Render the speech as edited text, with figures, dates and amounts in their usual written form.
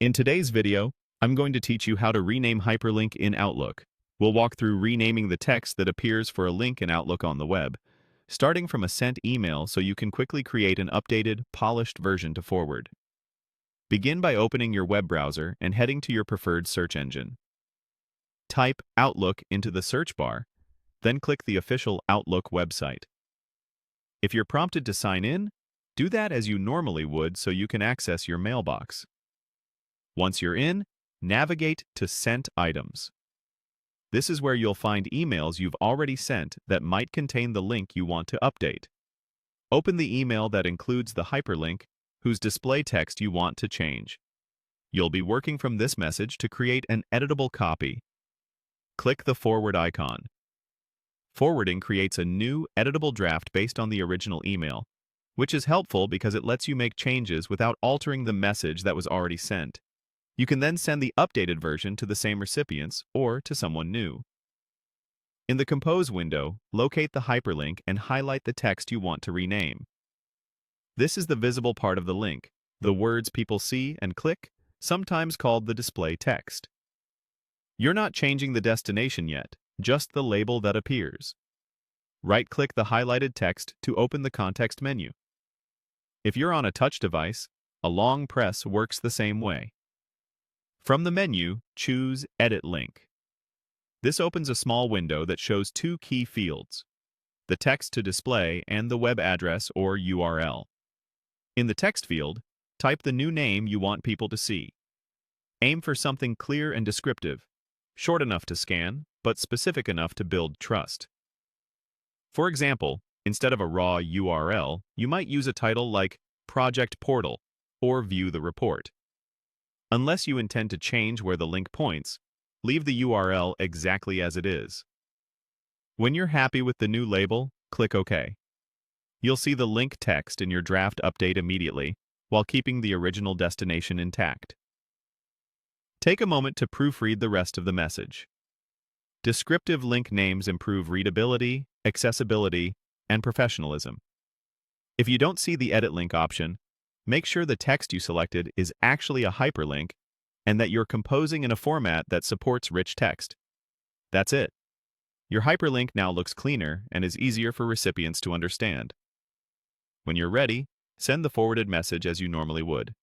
In today's video, I'm going to teach you how to rename Hyperlink in Outlook. We'll walk through renaming the text that appears for a link in Outlook on the web, starting from a sent email so you can quickly create an updated, polished version to forward. Begin by opening your web browser and heading to your preferred search engine. Type Outlook into the search bar, then click the official Outlook website. If you're prompted to sign in, do that as you normally would so you can access your mailbox. Once you're in, navigate to Sent Items. This is where you'll find emails you've already sent that might contain the link you want to update. Open the email that includes the hyperlink whose display text you want to change. You'll be working from this message to create an editable copy. Click the forward icon. Forwarding creates a new, editable draft based on the original email, which is helpful because it lets you make changes without altering the message that was already sent. You can then send the updated version to the same recipients or to someone new. In the Compose window, locate the hyperlink and highlight the text you want to rename. This is the visible part of the link, the words people see and click, sometimes called the display text. You're not changing the destination yet, just the label that appears. Right-click the highlighted text to open the context menu. If you're on a touch device, a long press works the same way. From the menu, choose Edit Link. This opens a small window that shows two key fields, the text to display and the web address or URL. In the text field, type the new name you want people to see. Aim for something clear and descriptive, short enough to scan, but specific enough to build trust. For example, instead of a raw URL, you might use a title like Project Portal or View the Report. Unless you intend to change where the link points, leave the URL exactly as it is. When you're happy with the new label, click OK. You'll see the link text in your draft update immediately, while keeping the original destination intact. Take a moment to proofread the rest of the message. Descriptive link names improve readability, accessibility, and professionalism. If you don't see the Edit Link option, make sure the text you selected is actually a hyperlink and that you're composing in a format that supports rich text. That's it. Your hyperlink now looks cleaner and is easier for recipients to understand. When you're ready, send the forwarded message as you normally would.